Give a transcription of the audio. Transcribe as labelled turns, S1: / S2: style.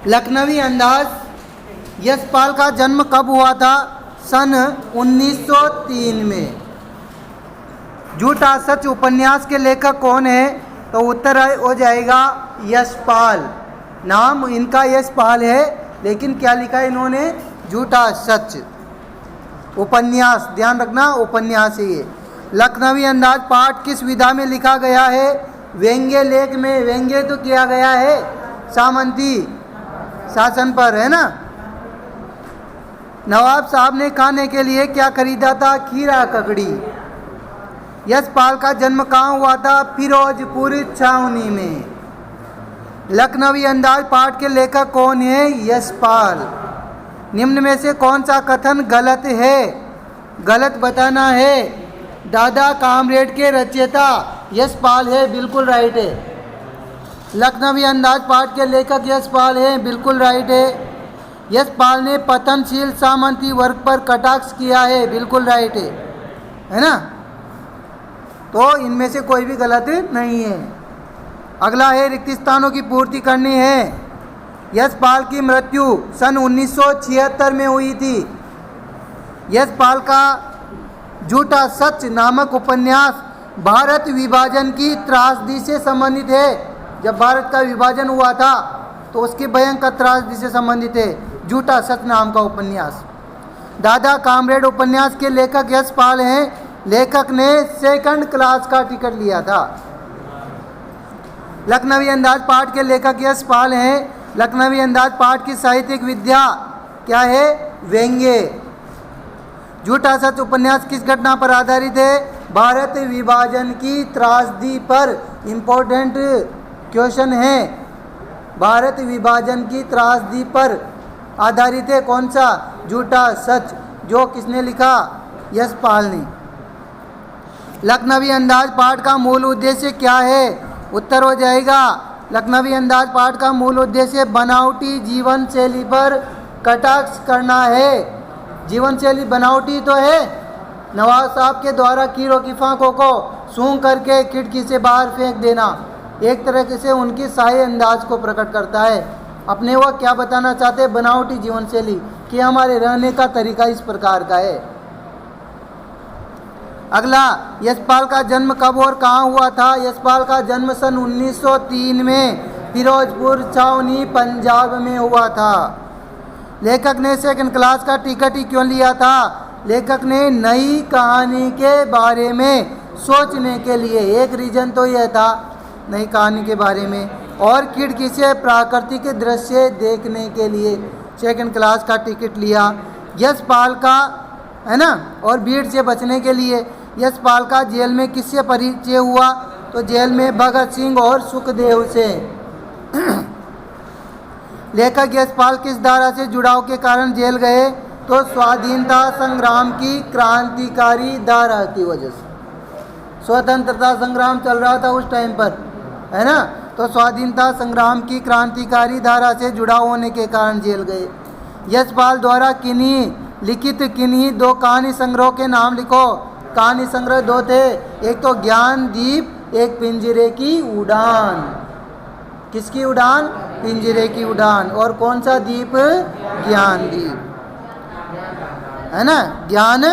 S1: लखनवी अंदाज यशपाल का जन्म कब हुआ था? सन 1903 में। झूठा सच उपन्यास के लेखक कौन है? तो उत्तर हो जाएगा यशपाल। नाम इनका यशपाल है, लेकिन क्या लिखा है इन्होंने? झूठा सच उपन्यास। ध्यान रखना, उपन्यास है ये। लखनवी अंदाज पाठ किस विधा में लिखा गया है? व्यंग्य लेख में। व्यंग्य तो किया गया है सामंती शासन पर, है ना। नवाब साहब ने खाने के लिए क्या खरीदा था? खीरा ककड़ी। यशपाल का जन्म कहाँ हुआ था? फिरोजपुर छावनी में। लखनवी अंदाज पाठ के लेखक कौन है? यशपाल। निम्न में से कौन सा कथन गलत है? गलत बताना है। दादा कामरेड के रचयिता यशपाल है, बिल्कुल राइट है। लखनवी अंदाज पाठ के लेखक यशपाल है, बिल्कुल राइट है। यशपाल ने पतनशील सामंती वर्ग पर कटाक्ष किया है, बिल्कुल राइट है ना। तो इनमें से कोई भी गलत नहीं है। अगला है रिक्त स्थानों की पूर्ति करनी है। यशपाल की मृत्यु सन 1976 में हुई थी। यशपाल का झूठा सच नामक उपन्यास भारत विभाजन की त्रासदी से संबंधित है। जब भारत का विभाजन हुआ था तो उसकी भयंकर त्रासदी से संबंधित है झूठा सच नाम का उपन्यास। दादा कामरेड उपन्यास के लेखक यशपाल हैं। लेखक ने सेकंड क्लास का टिकट लिया था। लखनवी अंदाज पाठ के लेखक यशपाल हैं। लखनवी अंदाज पाठ की साहित्यिक विद्या क्या है? व्यंग्य। झूठा सच उपन्यास किस घटना पर आधारित है? भारत विभाजन की त्रासदी पर। इम्पोर्टेंट क्वेश्चन है। भारत विभाजन की त्रासदी पर आधारित है कौन सा? झूठा सच। जो किसने लिखा? यशपाल ने। लखनवी अंदाज पाठ का मूल उद्देश्य क्या है? उत्तर हो जाएगा लखनवी अंदाज पाठ का मूल उद्देश्य बनावटी जीवन शैली पर कटाक्ष करना है। जीवन शैली बनावटी तो है। नवाब साहब के द्वारा कीड़ों की फांकों को सूंघ करके खिड़की से बाहर फेंक देना एक तरह से उनकी शाही अंदाज को प्रकट करता है। अपने वो क्या बताना चाहते हैं? बनावटी जीवन शैली कि हमारे रहने का तरीका इस प्रकार का है। अगला, यशपाल का जन्म कब और कहाँ हुआ था? यशपाल का जन्म सन 1903 में फिरोजपुर छावनी पंजाब में हुआ था। लेखक ने सेकंड क्लास का टिकट ही क्यों लिया था? लेखक ने नई कहानी के बारे में सोचने के लिए, एक रीजन तो यह था नई कहानी के बारे में, और खिड़की से प्राकृतिक दृश्य देखने के लिए सेकंड क्लास का टिकट लिया। यशपाल का, है ना, और भीड़ से बचने के लिए। यशपाल का जेल में किससे परिचय हुआ? तो जेल में भगत सिंह और सुखदेव से। लेखक यशपाल किस धारा से जुड़ाव के कारण जेल गए? तो स्वाधीनता संग्राम की क्रांतिकारी धारा की वजह से। स्वतंत्रता संग्राम चल रहा था उस टाइम पर, है ना। तो स्वाधीनता संग्राम की क्रांतिकारी धारा से जुड़ाव होने के कारण जेल गए। यशपाल द्वारा लिखित किन्हीं दो कहानी संग्रह के नाम लिखो। कहानी संग्रह दो थे, एक तो ज्ञान दीप, एक पिंजरे की उड़ान। किसकी उड़ान? पिंजरे की उड़ान। और कौन सा दीप? ज्ञान दीप, है ना। ज्ञान